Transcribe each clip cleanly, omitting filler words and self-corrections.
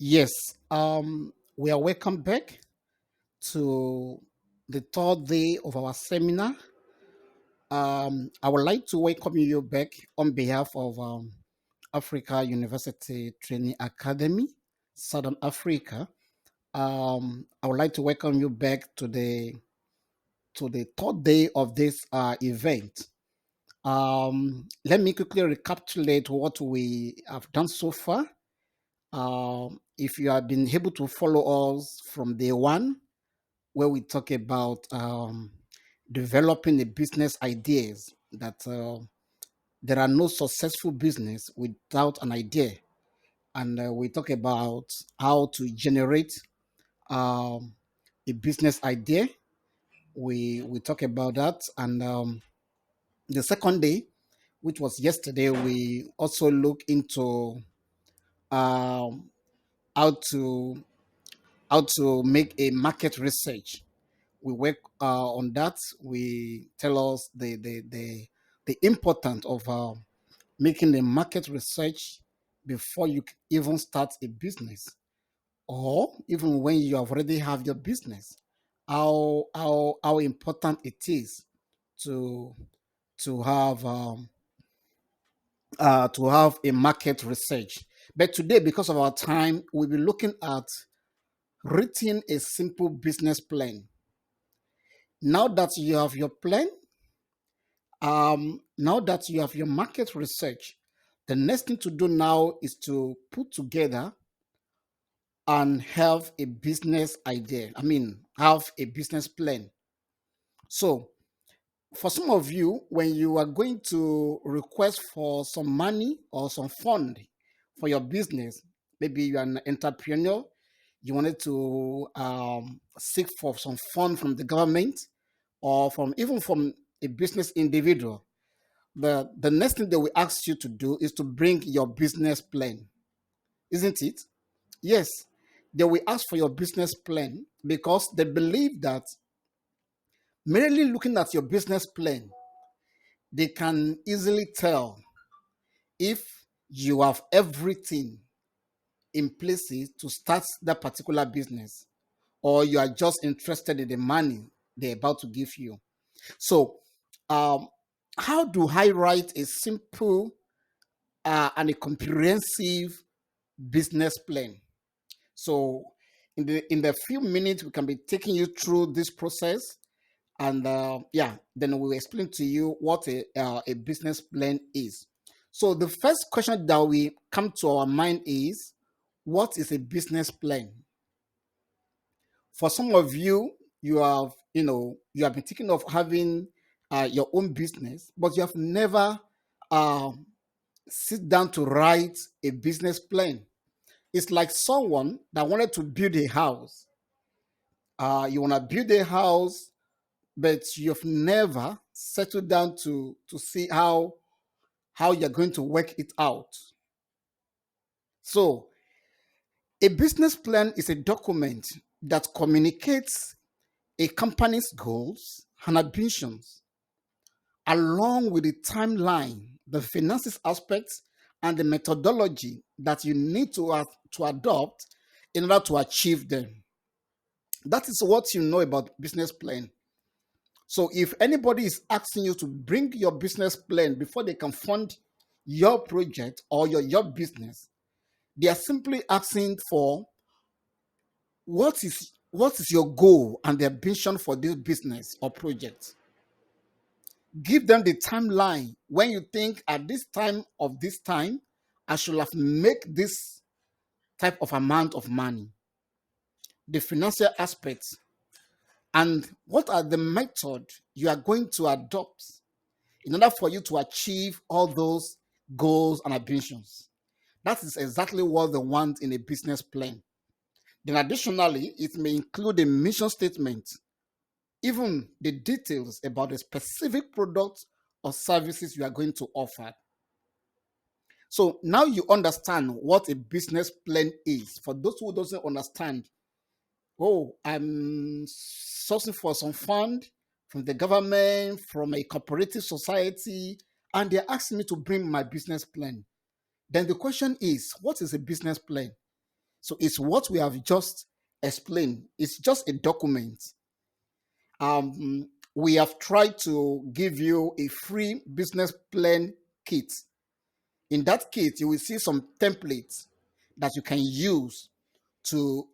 Yes, we are welcome back to the third day of our seminar. I would like to welcome you back on behalf of Africa University Training Academy, Southern Africa. I would like to welcome you back to the third day of this event. Let me quickly recapitulate what we have done so far. If you have been able to follow us from day one, where we talk about developing the business ideas that there are no successful business without an idea, and we talk about how to generate um, a business idea. We talk about that, and the second day, which was yesterday, we also look into um, how to how to make a market research. We work on that. We tell us the importance of making the market research before you even start a business, or even when you have already have your business. How important it is to to have a market research. But today, because of our time, we'll be looking at writing a simple business plan. Now that you have your plan, now that you have your market research, the next thing to do now is to put together and have a business idea. I mean, have a business plan. So, for some of you, when you are going to request for some money or some fund for your business, maybe you're an entrepreneur, you wanted to seek for some fund from the government or from even from a business individual, the next thing they will ask you to do is to bring your business plan, isn't it? Yes, they will ask for your business plan because they believe that merely looking at your business plan, they can easily tell if you have everything in places to start that particular business, or you are just interested in the money they're about to give you. So, um, how do I write a simple and a comprehensive business plan? So, in the few minutes, we can be taking you through this process, and then we'll explain to you what a business plan is. So, the first question that we come to our mind is, what is a business plan? For some of you, you have been thinking of having your own business, but you have never um, sit down to write a business plan. It's like someone that wanted to build a house. You want to build a house, but you've never settled down to see how you're going to work it out. So, a business plan is a document that communicates a company's goals and ambitions, along with the timeline, the finances aspects, and the methodology that you need to adopt in order to achieve them. That is what you know about business plan. So if anybody is asking you to bring your business plan before they can fund your project or your business, they are simply asking for what is your goal and the ambition for this business or project. Give them the timeline when you think at this time of this time I should have make this type of amount of money, the financial aspects, and what are the method you are going to adopt in order for you to achieve all those goals and ambitions. That is exactly what they want in a business plan. Then, additionally, it may include a mission statement, even the details about the specific products or services you are going to offer. So now you understand what a business plan is. For those who doesn't understand, oh, I'm sourcing for some fund from the government, from a cooperative society, and they're asking me to bring my business plan. Then the question is, what is a business plan? So it's what we have just explained. It's just a document. We have tried to give you a free business plan kit. In that kit, you will see some templates that you can use to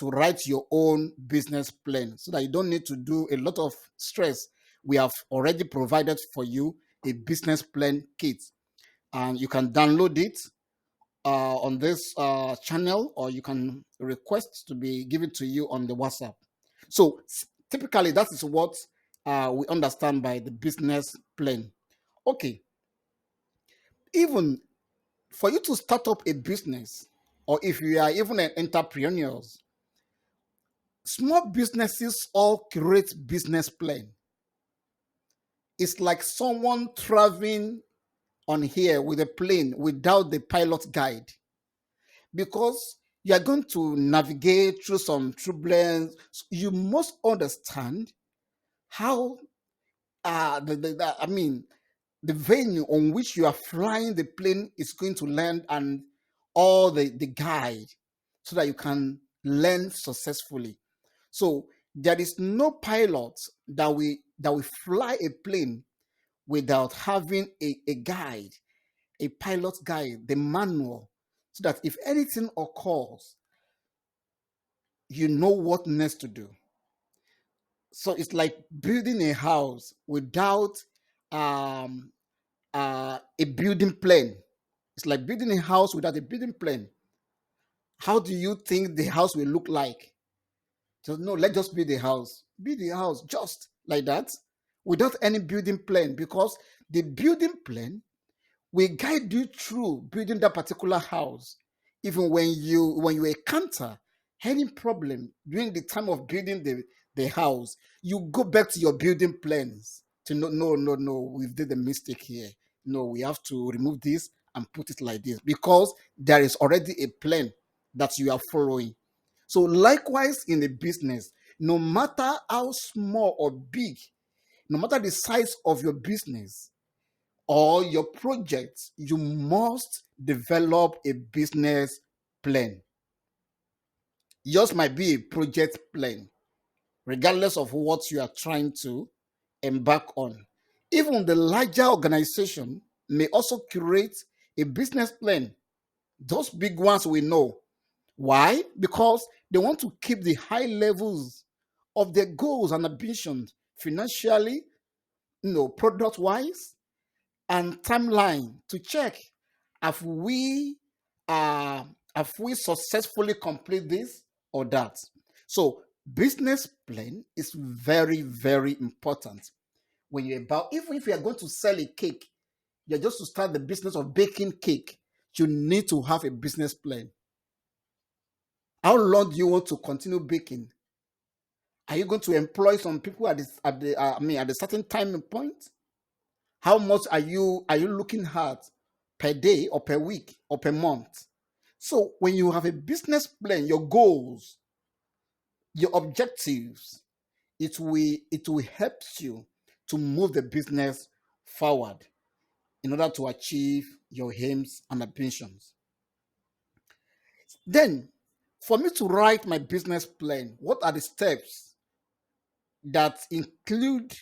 write your own business plan, so that you don't need to do a lot of stress. We have already provided for you a business plan kit, and you can download it on this channel, or you can request to be given to you on the WhatsApp. So typically, that is what we understand by the business plan. Okay, even for you to start up a business, or if you are even an entrepreneur, small businesses all create business plan. It's like someone traveling on here with a plane without the pilot guide, because you are going to navigate through some turbulence. You must understand how I mean, the venue on which you are flying the plane is going to land, and all the guide, so that you can land successfully. So there is no pilot that we fly a plane without having a guide, a pilot guide, the manual, so that if anything occurs, you know what next to do. So it's like building a house without um, a building plan. It's like building a house without a building plan. How do you think the house will look like? Just no, let's just build a house. Build the house just like that, without any building plan, because the building plan will guide you through building that particular house. Even when you encounter any problem during the time of building the house, you go back to your building plans to know, no, we've did a mistake here. No, we have to remove this and put it like this, because there is already a plan that you are following. So likewise in a business, no matter how small or big, no matter the size of your business or your project, you must develop a business plan. Yours might be a project plan, regardless of what you are trying to embark on. Even the larger organization may also create a business plan. Those big ones we know. Why? Because they want to keep the high levels of their goals and ambitions financially, product wise, and timeline to check, have we have we successfully complete this or that. So business plan is very, very important when you're about, even if you are going to sell a cake, you're just to start the business of baking cake, you need to have a business plan. How long do you want to continue baking? Are you going to employ some people at a certain time point? How much are you looking at per day or per week or per month? So when you have a business plan, your goals, your objectives, it will help you to move the business forward in order to achieve your aims and ambitions. Then, for me to write my business plan, what are the steps that included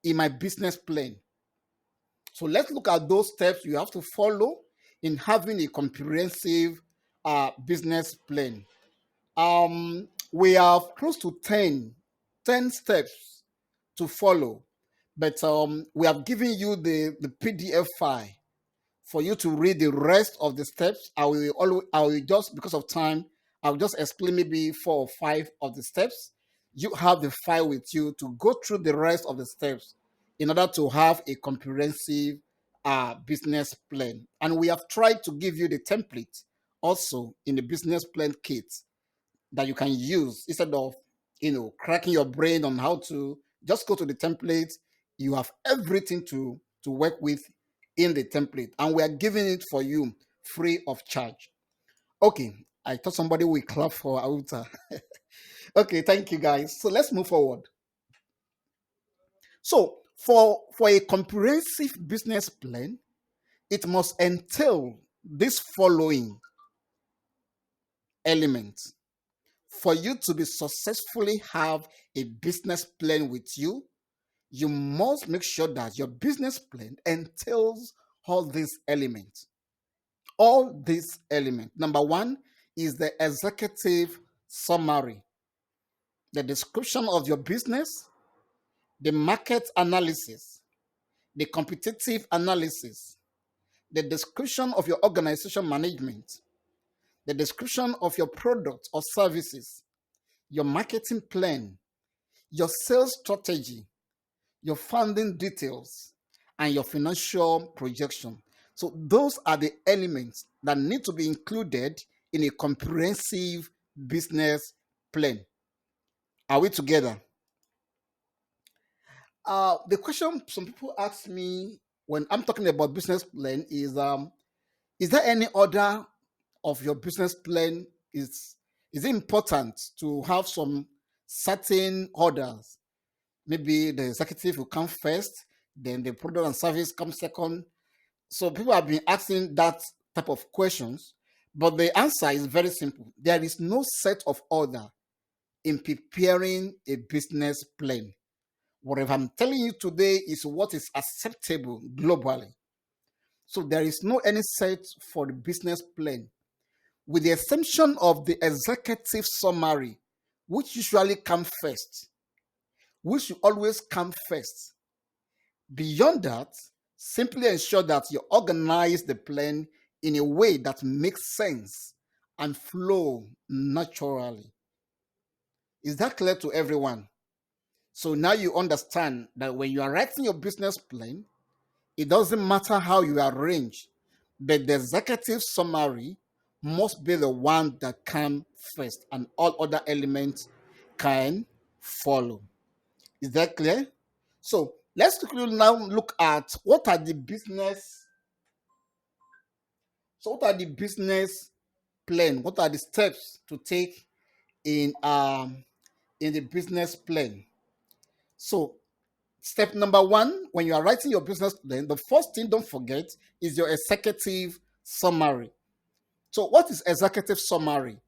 in my business plan? So let's look at those steps you have to follow in having a comprehensive business plan. We have close to 10 steps to follow, but we have given you the PDF file for you to read the rest of the steps. I will just, because of time, I'll just explain maybe 4 or 5 of the steps. You have the file with you to go through the rest of the steps in order to have a comprehensive business plan. And we have tried to give you the template also in the business plan kit that you can use, instead of cracking your brain on how to just go to the template. You have everything to work with in the template, and we are giving it for you free of charge. Okay, I thought somebody will clap for Auta. Okay, thank you guys. So let's move forward. So for a comprehensive business plan, it must entail this following. element. For you to be successfully have a business plan with you, you must make sure that your business plan entails all these elements. All these elements. Number one is the executive summary, the description of your business, the market analysis, the competitive analysis, the description of your organization management, the description of your product or services, your marketing plan, your sales strategy, your funding details, and your financial projection. So those are the elements that need to be included in a comprehensive business plan. Are we together? The question some people ask me when I'm talking about business plan is there any order of your business plan? Is it important to have some certain orders? Maybe the executive will come first, then the product and service come second. So people have been asking that type of questions, but the answer is very simple. There is no set of order in preparing a business plan. Whatever I'm telling you today is what is acceptable globally. So there is no any set for the business plan, with the exception of the executive summary, which usually come first, which should always come first. Beyond that, simply ensure that you organize the plan in a way that makes sense and flow naturally. Is that clear to everyone? So now you understand that when you are writing your business plan, it doesn't matter how you arrange, but the executive summary must be the one that comes first, and all other elements can follow. Is that clear? So let's quickly now look at what are the business. So what are the business plan? What are the steps to take in the business plan? So step number one, when you are writing your business plan, the first thing don't forget is your executive summary. So what is executive summary?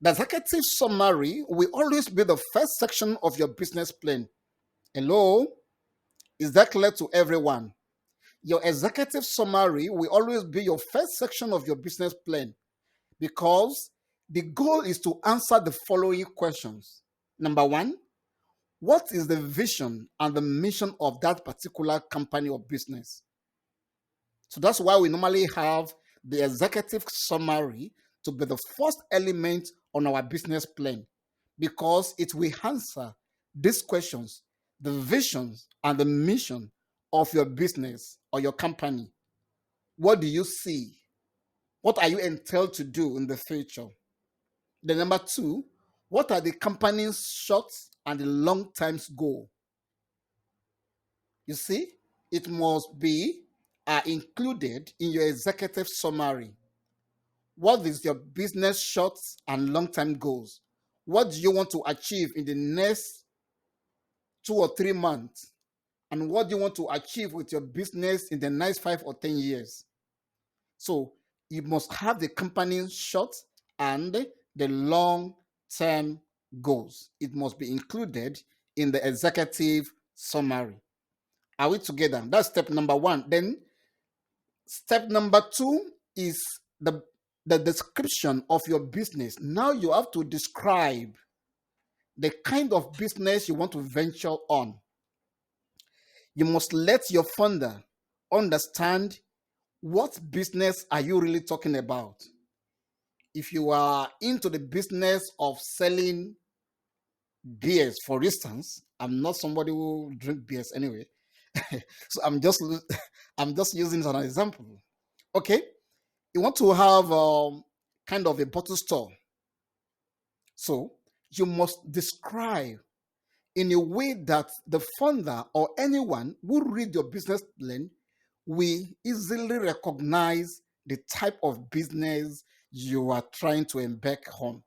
The executive summary will always be the first section of your business plan. Hello? Is that clear to everyone? Your executive summary will always be your first section of your business plan, because the goal is to answer the following questions. Number one, what is the vision and the mission of that particular company or business? So that's why we normally have the executive summary to be the first element on our business plan, because it will answer these questions: the visions and the mission of your business or your company. What do you see? What are you entailed to do in the future? The number two, what are the company's short and the long term goal? You see, it must be included in your executive summary. What is your business short and long term goals? What do you want to achieve in the next 2 or 3 months? And what do you want to achieve with your business in the next 5 or 10 years? So you must have the company's short and the long term goals. It must be included in the executive summary. Are we together? That's step number one. Then step number two is the description of your business. Now you have to describe the kind of business you want to venture on. You must let your funder understand what business are you really talking about. If you are into the business of selling beers, for instance, I'm not somebody who drink beers anyway. So I'm just using it as an example. Okay, you want to have kind of a bottle store. So you must describe in a way that the funder or anyone who read your business plan will easily recognize the type of business you are trying to embark on.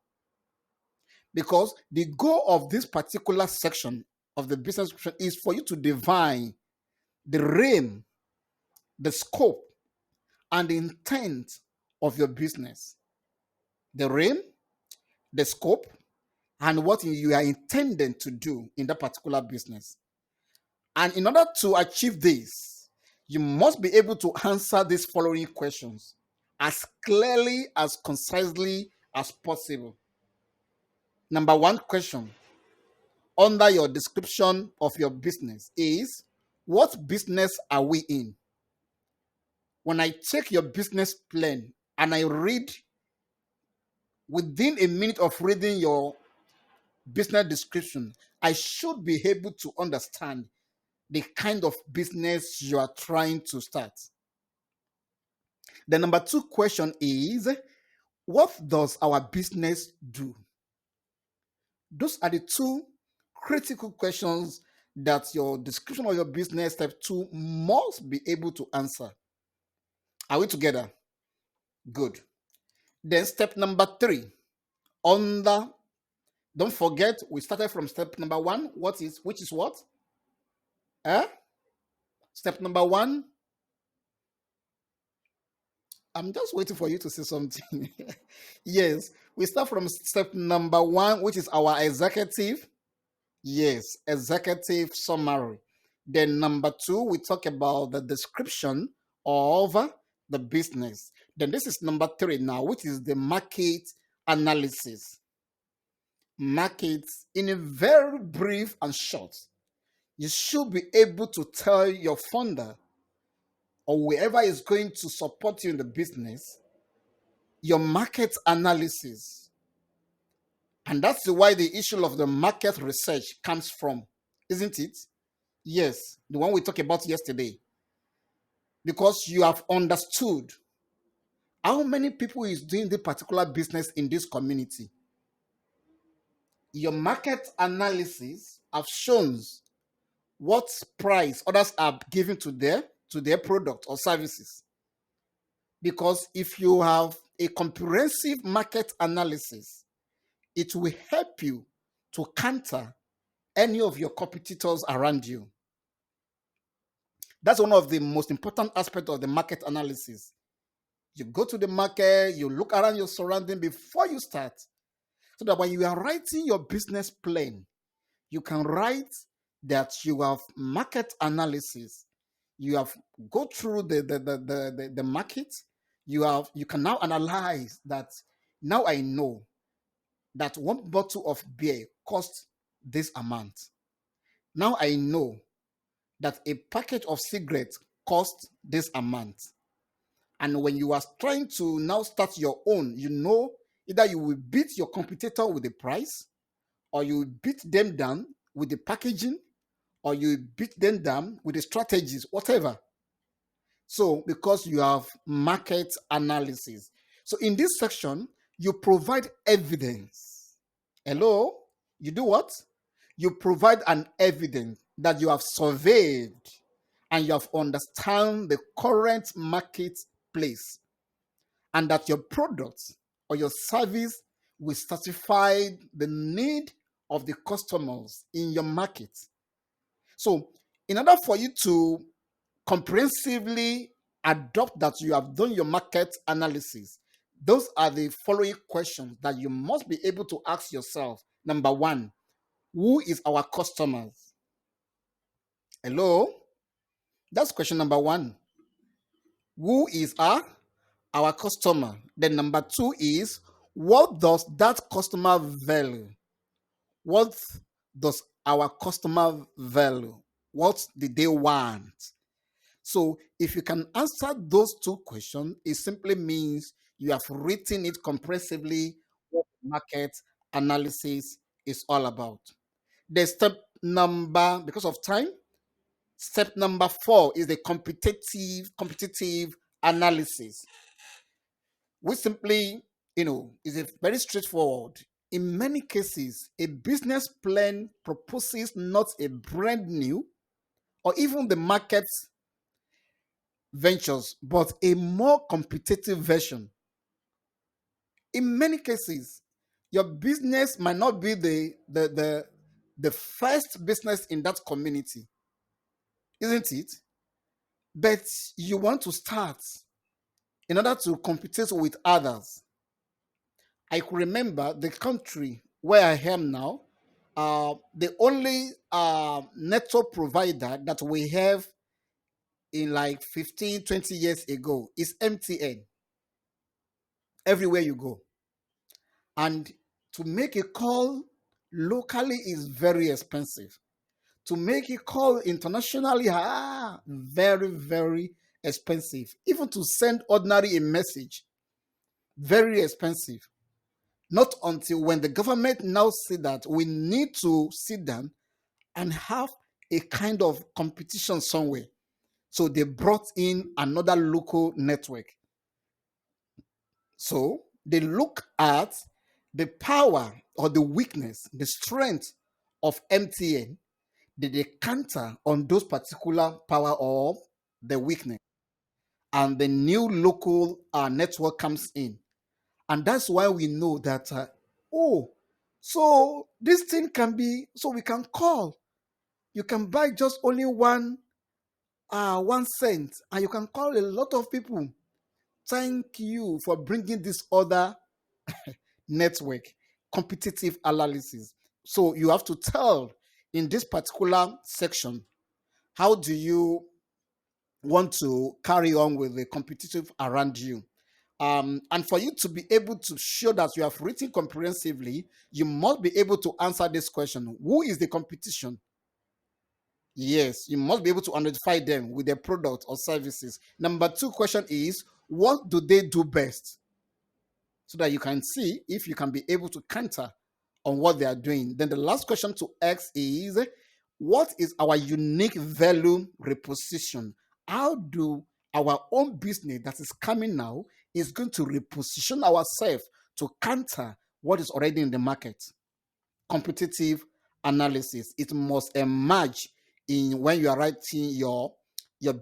Because the goal of this particular section of the business description is for you to define the realm, the scope, and the intent of your business. The realm, the scope, and what you are intending to do in that particular business. And in order to achieve this, you must be able to answer these following questions as clearly, as concisely as possible. Number one question under your description of your business is, what business are we in? When I check your business plan and I read, within a minute of reading your business description, I should be able to understand the kind of business you are trying to start. The number two question is, what does our business do? Those are the two critical questions that your description of your business step two must be able to answer. Are we together? Good. Then step number three, under, don't forget, we started from step number one, which is what? Step number one, I'm just waiting for you to say something. Yes, we start from step number one, which is our executive. Yes, executive summary. Then number two, we talk about the description of the business. Then this is number three now, which is the market analysis. Market, in a very brief and short, you should be able to tell your founder or whoever is going to support you in the business your market analysis. And that's why the issue of the market research comes from, isn't it? Yes, the one we talked about yesterday. Because you have understood how many people is doing the particular business in this community. Your market analysis have shown what price others are giving to their product or services. Because if you have a comprehensive market analysis, it will help you to counter any of your competitors around you. That's one of the most important aspects of the market analysis. You go to the market, you look around your surrounding before you start, so that when you are writing your business plan, you can write that you have market analysis. You have go through the market. You can now analyze that. Now I know that one bottle of beer costs this amount. Now I know that a package of cigarettes costs this amount. And when you are trying to now start your own, you know either you will beat your competitor with the price, or you will beat them down with the packaging, or you beat them down with the strategies, whatever. So, because you have market analysis. So, in this section, you provide evidence. Hello? You do what? You provide an evidence that you have surveyed and you have understand the current marketplace, and that your product or your service will satisfy the need of the customers in your market. So, in order for you to comprehensively adopt that you have done your market analysis, those are the following questions that you must be able to ask yourself. Number one, who is our customers? Hello? That's question number one. Who is our customer? Then number two is, what does that customer value? What does our customer value? What did they want? So if you can answer those two questions, it simply means you have written it comprehensively what market analysis is all about. The step number, because of time, step number 4 is the competitive analysis, which simply, is a very straightforward. In many cases, a business plan proposes not a brand new or even the market ventures, but a more competitive version. In many cases, your business might not be the first business in that community, isn't it? But you want to start in order to compete with others. I could remember the country where I am now. The only network provider that we have in like 15, 20 years ago is MTN. Everywhere you go. And to make a call locally is very expensive. To make a call internationally, very, very expensive. Even to send ordinary a message, very expensive. Not until when the government now see that we need to sit down and have a kind of competition somewhere. So they brought in another local network. So they look at the power or the weakness, the strength of MTN. They counter on those particular power or the weakness. And the new local network comes in. And that's why we know that, so this thing can be, so we can call. You can buy just only 1 cent, and you can call a lot of people. Thank you for bringing this other network, competitive analysis. So you have to tell in this particular section, how do you want to carry on with the competitive around you? And for you to be able to show that you have written comprehensively, you must be able to answer this question: who is the competition? Yes, you must be able to identify them with their product or services. Number two question is, what do they do best? So that you can see if you can be able to counter on what they are doing. Then the last question to ask is, what is our unique value reposition? How do our own business that is coming now is going to reposition ourselves to counter what is already in the market? Competitive analysis. It must emerge in when you are writing your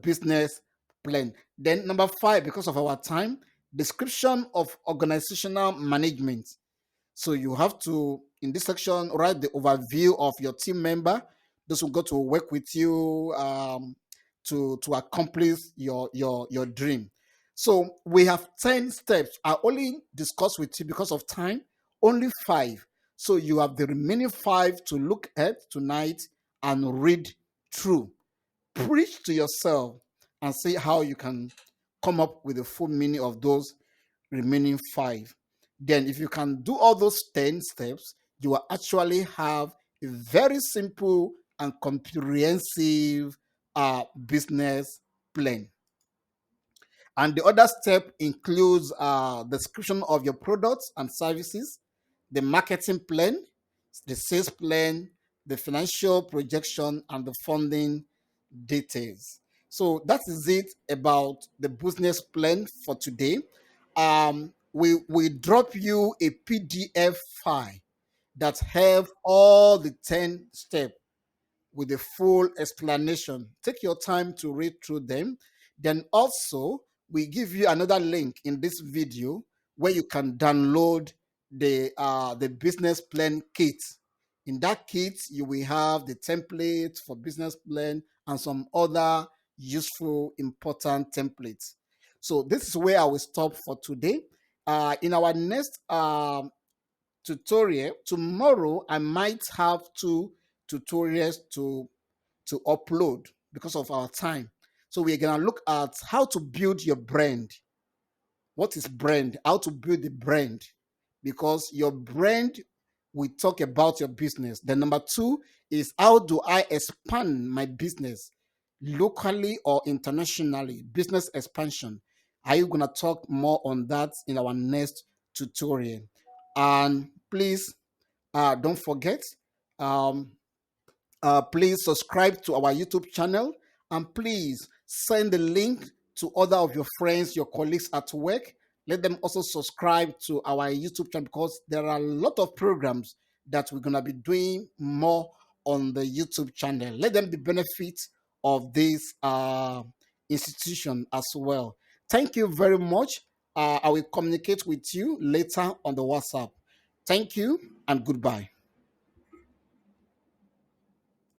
business plan. Then number five, because of our time, description of organizational management. So you have to, in this section, write the overview of your team member. Those will go to work with you to accomplish your dream. So we have 10 steps. I only discuss with you because of time, only 5. So you have the remaining 5 to look at tonight and read through. Preach to yourself and see how you can come up with the full meaning of those remaining 5. Then if you can do all those 10 steps, you will actually have a very simple and comprehensive business plan. And the other step includes description of your products and services, the marketing plan, the sales plan, the financial projection, and the funding details. So that is it about the business plan for today. We drop you a PDF file that have all the 10 steps with the full explanation. Take your time to read through them. Then also, we give you another link in this video where you can download the business plan kit. In that kit, you will have the template for business plan and some other useful, important templates. So this is where I will stop for today. In our next tutorial tomorrow, I might have 2 tutorials to upload because of our time. So we're gonna look at how to build your brand. What is brand? How to build the brand, because your brand will talk about your business. Then number 2 is, how do I expand my business locally or internationally? Business expansion. Are you gonna talk more on that in our next tutorial? And please don't forget, um, please subscribe to our YouTube channel, and please send the link to other of your friends, your colleagues at work. Let them also subscribe to our YouTube channel, because there are a lot of programs that we're going to be doing more on the YouTube channel. Let them be benefit of this institution as well. Thank you very much. I will communicate with you later on the WhatsApp. Thank you and goodbye.